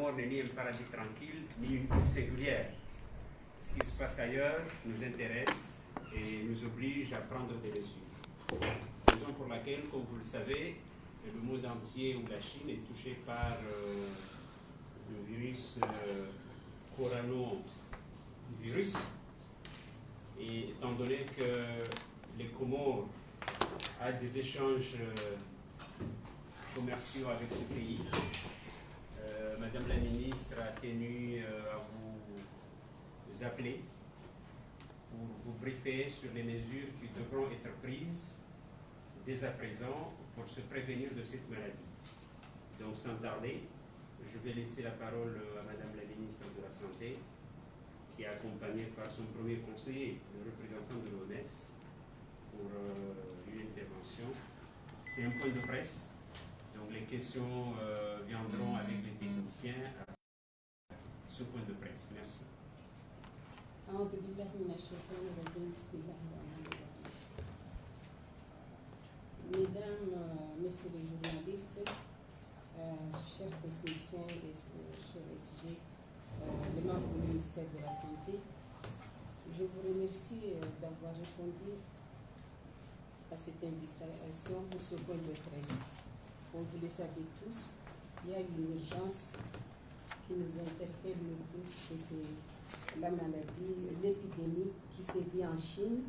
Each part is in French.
mort n'est ni un paradis tranquille, ni une vie singulière. Ce qui se passe ailleurs nous intéresse et nous oblige à prendre des mesures. Raison pour laquelle, comme vous le savez, le monde entier ou la Chine est touché par le virus coronavirus. Et étant donné que les Comores a des échanges commerciaux avec ce pays, Madame la ministre a tenu à vous appeler pour vous briefer sur les mesures qui devront être prises dès à présent pour se prévenir de cette maladie. Donc sans tarder, je vais laisser la parole à Madame la ministre de la Santé, qui est accompagnée par son premier conseiller, le représentant de l'OMS, pour une intervention. C'est un point de presse, donc les questions viendront avec les techniciens à ce point de presse. Merci. Mesdames, Messieurs les journalistes, chers techniciens et chers SG, les membres du ministère de la Santé, je vous remercie d'avoir répondu à cette invitation pour ce point de presse. Comme vous le savez tous, il y a une urgence qui nous interpelle nous tous, et c'est la maladie, l'épidémie qui sévit en Chine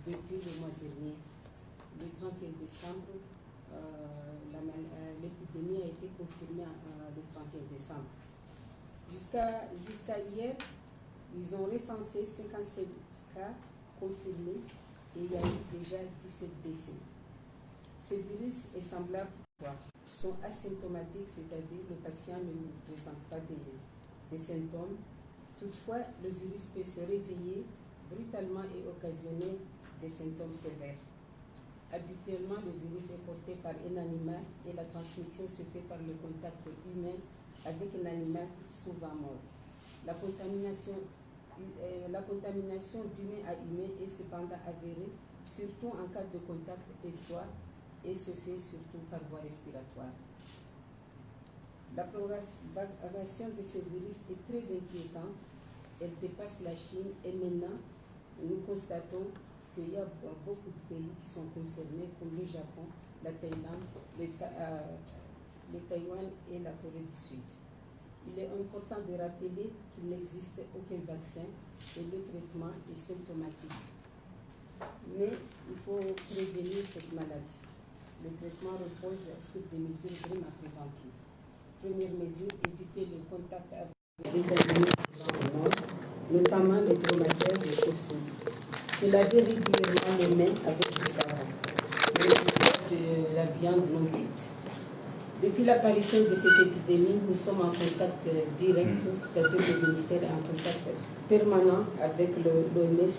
depuis le mois dernier. Le 31 décembre, l'épidémie a été confirmée le 31 décembre. Jusqu'à hier, ils ont recensé 57 cas confirmés et il y a eu déjà 17 décès. Ce virus est semblable sont asymptomatiques, c'est-à-dire le patient ne présente pas des symptômes. Toutefois, le virus peut se réveiller brutalement et occasionner des symptômes sévères. Habituellement, le virus est porté par un animal et la transmission se fait par le contact humain avec un animal souvent mort. La contamination d'humain à humain est cependant avérée, surtout en cas de contact étroit, et se fait surtout par voie respiratoire. La propagation de ce virus est très inquiétante. Elle dépasse la Chine et maintenant, nous constatons qu'il y a beaucoup de pays qui sont concernés, comme le Japon, la Thaïlande, le Taïwan et la Corée du Sud. Il est important de rappeler qu'il n'existe aucun vaccin et le traitement est symptomatique. Mais il faut prévenir cette maladie. Le traitement repose sur des mesures vraiment préventives. Première mesure, éviter le contact avec les animaux, notamment les dromadaires et les chauves-souris. Se laver régulièrement les mains avec du savon. De la viande non cuite. Depuis l'apparition de cette épidémie, nous sommes en contact direct, c'est-à-dire le ministère est en contact permanent avec l'OMS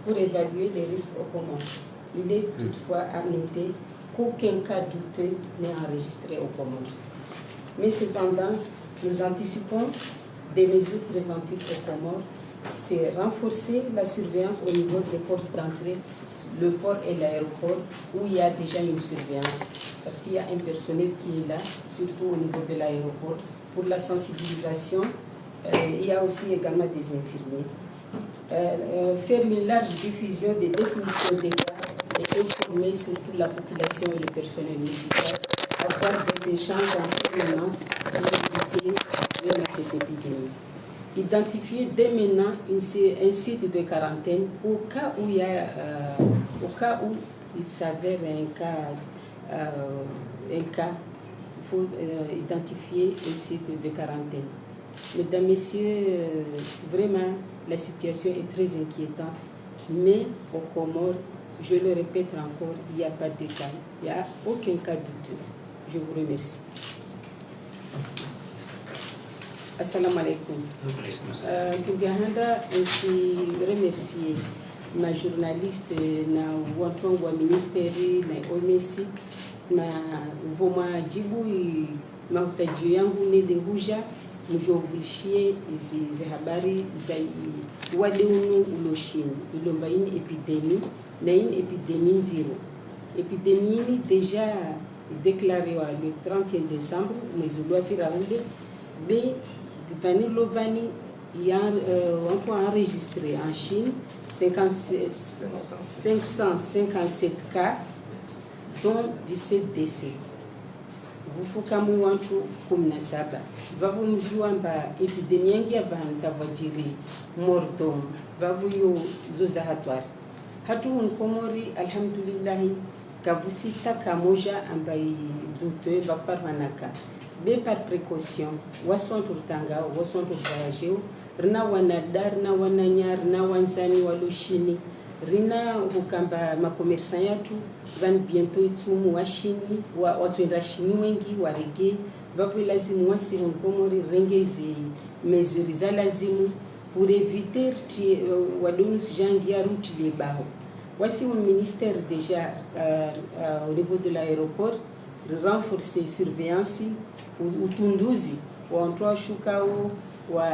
pour évaluer les risques aux Comores. Il est toutefois à noter qu'aucun cas douteux n'est enregistré aux Comores. Mais cependant, nous anticipons des mesures préventives aux Comores. C'est renforcer la surveillance au niveau des portes d'entrée, le port et l'aéroport, où il y a déjà une surveillance. Parce qu'il y a un personnel qui est là, surtout au niveau de l'aéroport, pour la sensibilisation. Il y a aussi également des infirmiers. Faire une large diffusion des définitions des cas et informer surtout la population et le personnel médical, avoir des échanges en permanence pour éviter cette épidémie. Identifier dès maintenant un site de quarantaine au cas où il s'avère un cas, il faut identifier un site de quarantaine. Mesdames, Messieurs, vraiment la situation est très inquiétante, mais aux Comores, je le répète encore, il n'y a pas de cas, il n'y a aucun cas douteux. Je vous remercie. Assalamu alaikum. Tugahanda ainsi remercier ma journaliste na wantongwa ministeri na OMS na voma jibu mahitaji yangu nende huja mjovulishie hizi habari za wale uloshini ilomba ini epidemie na une épidémie zéro. Épidémie déjà déclarée le 31 décembre, mais on doit faire Mais Vani, il y a enregistré en Chine 557 cas, dont 17 décès. Vufukamu wantu 17 vavumjua mba epidemia ngi avahanta vajiri mordom vavuyo zoza hatwari hatu unkomori alhamdulillahi kavusita kamoja ambai doute baparwanaka be par précaution wasontu tanga wasontu voyageu rina wanada rina wananya rina wanzani walushini rina hukamba makomersan yatu van bientôt itumu wa Chini watuenda Chini wengi warege vavu lazimu wasi honkomori rengezi mesures za lazimu pour éviter wadonu sijangia route de baho wasi un ministère déjà au niveau de l'aéroport renforcer surveillance utunduzi wa ontoa shukao wa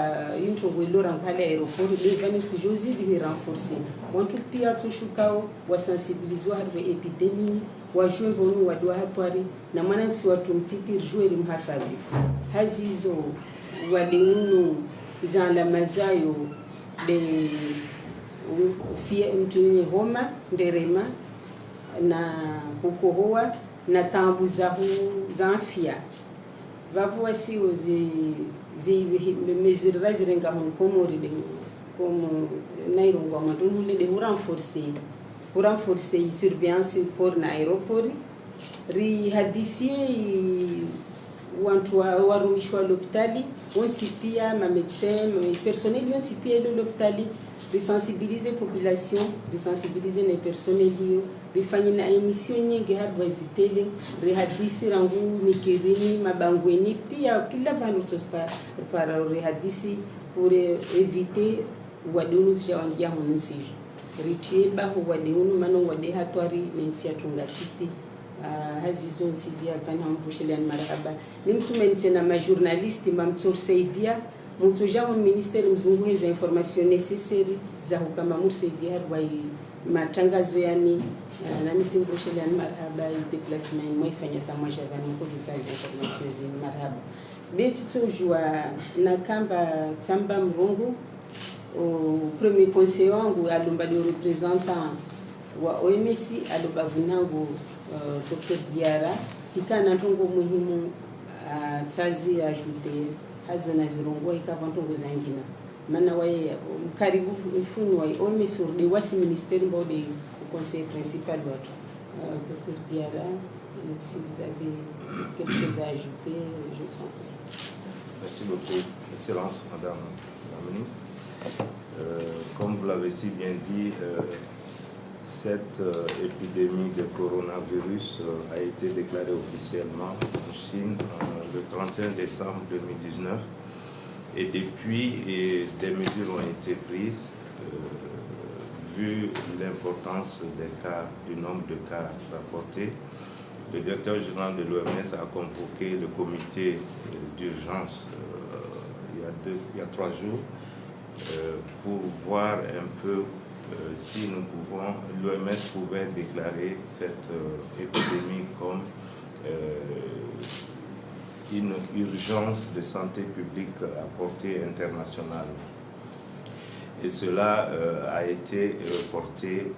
intro welora pale aeroport le venir si josi de renforcer wantu pia tushukao wa sensibiliser harbe epidemie wa jouer bonu wa doa hatwari na manansi watu mtiti jouer mhafabi hazizo wadenu za la mazayo de fie mtunye homa nderema na kukohoa na tambu za afya vavu wasi zi mesures razirenga honkomori de como nairongwa madunule de renforcer surveillance pour na aéroport ri hadisie wantu warumishwa l'hôpitali onsi pia ma médecin ma personnel onsi pia l'hôpitali de sensibiliser population de sensibiliser les personnels rifanye na emission nyingi hapa zitele rihadisi rangu mikirini mabangweni pia kila vanhu para rihadisi pour éviter wadunu jawangia hunsi ritieba wadunu mano wade hatwari nensia tungatiti hazizo nsizia fanya mvushelian marhaba nimtumente na majournaliste mamtsorsaidia mtu jamu ministère mzungu za information nécessaire za hukama mursaidia harwai matangazo yani na misimbushelian marhaba déplacement moifanya tamasha vani ko za information zini marhaba beti tojua na kamba tamba mrongo au premier conseiller wangu alomba le représentant wa OMS alomba vunangu Dr. Diara ikana ntongo muhimu tazi ajute hazo na zirongo ikavantongo zangina mana waye karibu mfunu wa OMS urde wasi ministère mbode conseil principal votre Dr. Diara si vous avez quelque chose à ajouter je vous en prie. Merci beaucoup, Excellence, Madame la Ministre. Comme vous l'avez si bien dit, cette épidémie de coronavirus a été déclarée officiellement en Chine le 31 décembre 2019. Et depuis, des mesures ont été prises, vu l'importance des cas, du nombre de cas rapportés. Le directeur général de l'OMS a convoqué le comité d'urgence il y a 3 jours pour voir un peu si nous pouvons, l'OMS pouvait déclarer cette épidémie comme une urgence de santé publique à portée internationale. Et cela a été reporté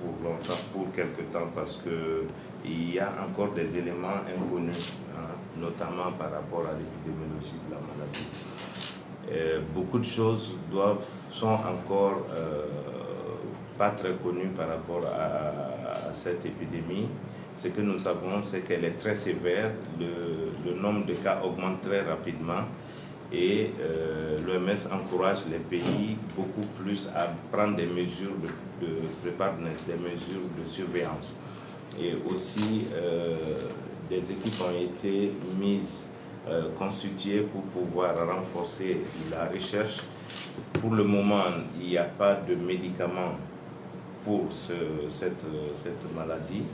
pour longtemps, pour quelque temps, parce qu'il y a encore des éléments inconnus, hein, notamment par rapport à l'épidémiologie de la maladie. Beaucoup de choses sont encore pas très connues par rapport à cette épidémie. Ce que nous savons, c'est qu'elle est très sévère, le nombre de cas augmente très rapidement et l'OMS encourage les pays beaucoup plus à prendre des mesures de preparedness, des mesures de surveillance. Et aussi, des équipes ont été mises, constituées pour pouvoir renforcer la recherche. Pour le moment, il n'y a pas de médicaments pour cette maladie.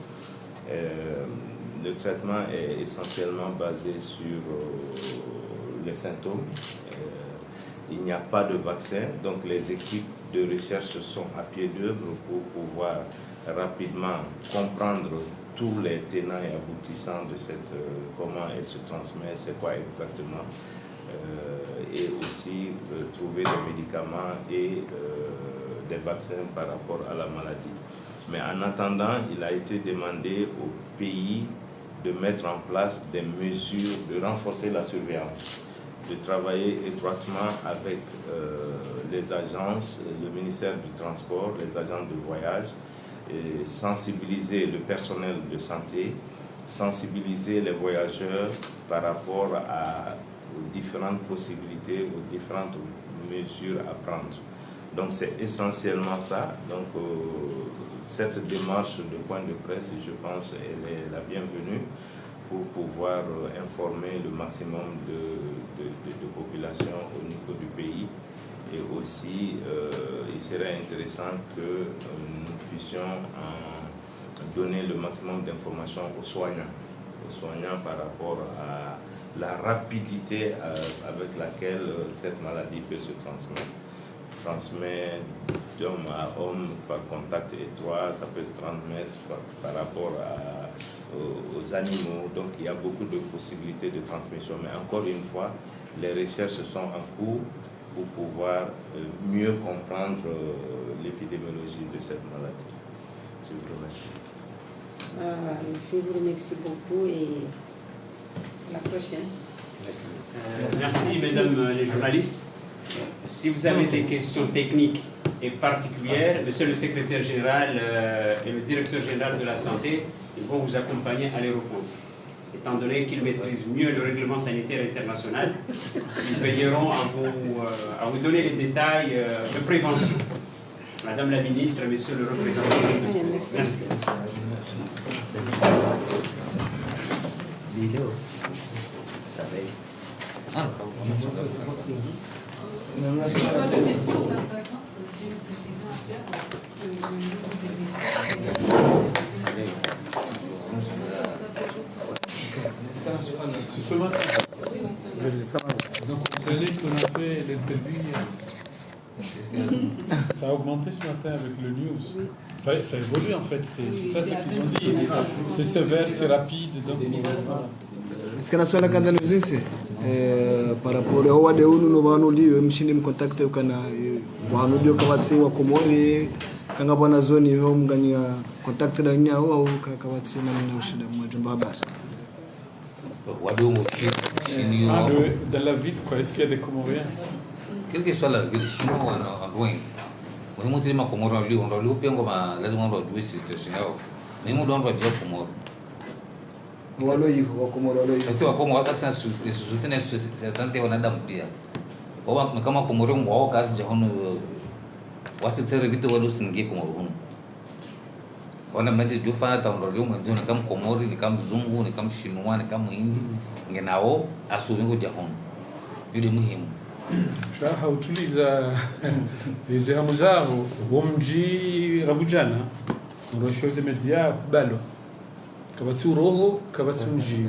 Le traitement est essentiellement basé sur les symptômes. Il n'y a pas de vaccin, donc les équipes de recherche sont à pied d'œuvre pour pouvoir rapidement comprendre tous les tenants et aboutissants de comment elle se transmet, c'est quoi exactement et aussi trouver des médicaments et des vaccins par rapport à la maladie. Mais en attendant, il a été demandé au pays de mettre en place des mesures, de renforcer la surveillance, de travailler étroitement avec les agences, le ministère du Transport, les agents de voyage, et sensibiliser le personnel de santé, sensibiliser les voyageurs par rapport aux différentes possibilités, aux différentes mesures à prendre. Donc c'est essentiellement ça. Donc cette démarche de point de presse, je pense, elle est la bienvenue pour pouvoir informer le maximum de population au niveau du pays. Et aussi, il serait intéressant que nous puissions donner le maximum d'informations aux soignants par rapport à la rapidité avec laquelle cette maladie peut se transmet d'homme à homme par contact étroit, ça peut se transmettre par rapport aux animaux. Donc il y a beaucoup de possibilités de transmission, mais encore une fois, les recherches sont en cours pour pouvoir mieux comprendre l'épidémiologie de cette maladie. Je vous remercie. Je vous remercie beaucoup et à la prochaine. Merci mesdames les journalistes. Si vous avez des questions techniques et particulières, monsieur le secrétaire général et le directeur général de la santé, ils vont vous accompagner à l'aéroport. Étant donné qu'ils maîtrisent mieux le règlement sanitaire international, ils veilleront à vous donner les détails de prévention. Madame la ministre, monsieur le représentant. Merci. Ce matin. Donc, vous savez qu'on a fait l'interview hier. Ça a augmenté ce matin avec le news. Ça évolue en fait. C'est ça ce qu'ils ont dit. C'est sévère, c'est rapide. Donc, Est-ce qu'on a soit la cantine aussi par rapport à Howard et nous avons dit que nous contacté au Canada. Nous avons dit que nous avons Komori kanga bwana zone yo mganya contact na nya au kabatsi na ushida mwajumba habari. Dans la ville, quoi, est-ce qu'il y a des Comoriens? Quelle que soit la ville, chinois ou loin, moi je me Comores on doit bien comme lazima on doit jouer cette situation. Mais moi on doit dire Comores. Walo yiko wa Komoro walo yiko. Parce que Comores kasa soutenir cette santé on a d'amplia. Kama Comores on va kasi jahono wasitse revite walo singe Comores. Wana mnaje jufana ta ndio mwanzo ni kama Komori ni kama Zungu ni kama Shinwa ni kama Hindi ngenao asubengo jahono. Yule muhimu. Hautuliza sehemu zao wa mji Rabujana ndio media balo kabatsi roho kabatsi mji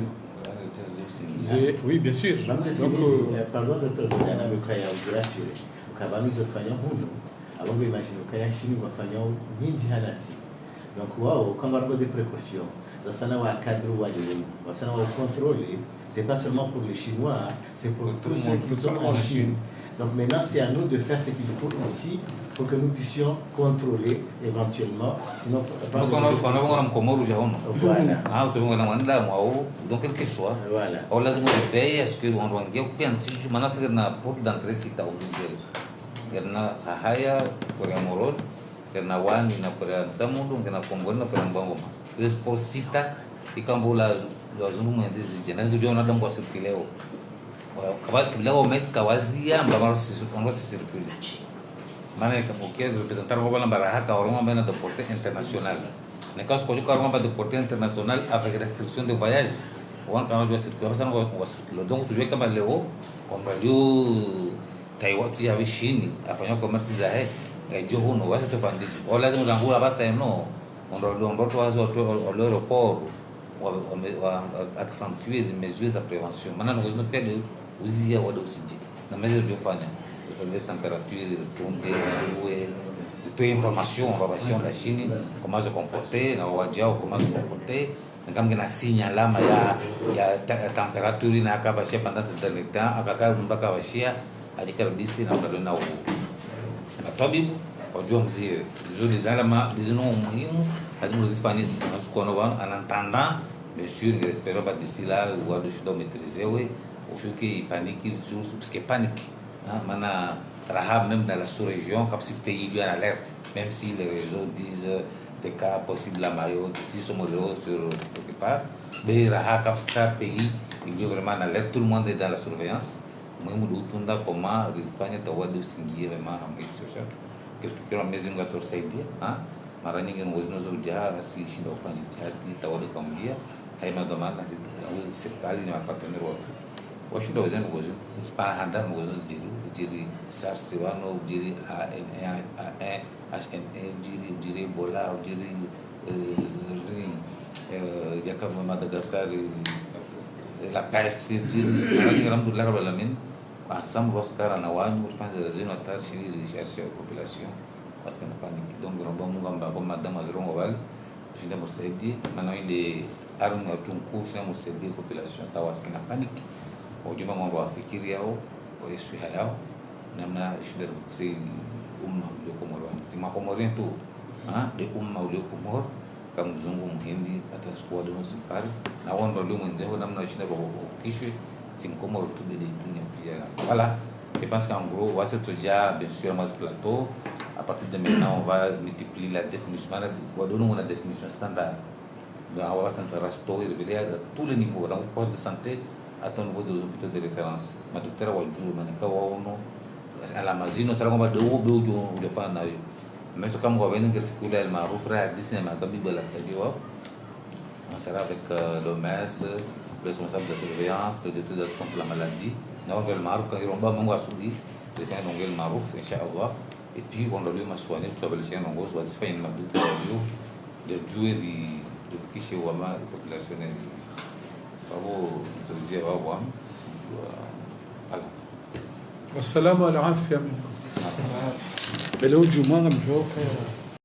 oui bien sûr donc pardon docteur Bujana mkaya urasire ukabamizo fanya huno abagwe imagine ukaya shini wafanya nyingi halasi donc wao kama wanakoze précaution ça sana wa cadre wa leo wasana wa contrôler c'est pas seulement pour les Chinois, c'est pour tous ceux qui sont en Chine. Donc maintenant, c'est à nous de faire ce qu'il faut ici pour que nous puissions contrôler éventuellement. Sinon, voilà. Donc, quel que soit, on a veiller à ce qu'on doit maintenant c'est la porte d'entrée c'est officiel. Il y a haya pour amorod, il y a wani na pour tamundo, il y a kombona pour mbangoma. Le sport sita ikambola lazima mwendezi jana ndio ndio ndio circuleo kwa kileo mes kawazia mbaba sisi circule maana kapokia representar kwa baraka au ngomba na deporte international na kaso kwa kwa ngomba deporte international avec restriction de voyage on kana doit circuler sana kwa circuler donc tu vois kama leo kwamba leo Taiwan ya vishini afanya commerce za joho no wasa tofandiji au lazima ngula basa no ndio tu wazo au aeroport accentuer les mesures de prévention. Maintenant, nous avons fait de usia ou d'oxygène. La mesure de faire, la température, tomber, jouer, toute information, information de la Chine, comment se comporter, comment se comporter, kama kina sinya alama ya temperature na akabashia pendant ce dernier temps akakaa mpaka washia ajikaribisi na bado na matabibu wajua mzee zuri zalama dizino muhimu lazima uzifanye nasukona wana en attendant bien sûr nous espérons pas d'ici là ou de choses maîtriser oui au fur qu'il panique sur parce que panique mana rahab même dans la sous-région comme si le pays lui en alerte même si les réseaux disent des cas possibles à Mayo, des somos sur quelque part, mais rahab comme chaque pays il est vraiment en alerte, tout le monde est dans la surveillance. Moi je me demande comment il fait de voir de singulier vraiment à moi ici aujourd'hui. Quelque chose mais je me suis dit mara nyingi ngozi ujaa si shinda kufanya jitihadi tawali kwambia haima dhamana au serikali ni mapartner wote washinda wazeni ngozi inspire handa ngozi jiri SARS wano jiri HNA jiri Ebola jiri ya kama Madagascar la peste jiri alhamdulillah rabbil alamin ensemble Oscar na wanyu kufanya zino tarshiri recherche population parce que n'a pas donc on va comme madame Azron Oval je vais me céder maintenant il est arme à tout coup je vais me céder population tawas qui n'a panique au du moment où fikiri yao au yesu yao namna shida c'est le Comore tima Comore tu de ule Comore kama mzungu mhindi hata squad de musipari na wao ndio mwenzewe namna shida kwa kishwe tim Comore tu de dunia pia voilà je pense qu'en gros voici tout déjà bien sûr mas plateau. À partir de maintenant, on va multiplier la définition. On va donner une définition standard. Donc, on va se restaurer à tous les niveaux. Dans le poste de santé, à ton niveau de l'hôpital de référence. Ma docteur va jouer. À la Mazino, ça va de haut de faire. Mais ce qu'on va venir, c'est que le Maroc fera 10 ans. On sera avec l'OMS, le responsable de surveillance, le directeur contre la maladie. Nous avons le Maroc, quand il y a un souris, il y a un Maroc, Inch'Allah. Et puis, on a eu ma soignée, je travaille chez un ongo, je vais faire une madou de jouer de fichier ou à la population. Bravo, je vous dis à vous. Voilà. Wassalamu ala afya minkum. Beleu Juma ngamjoka.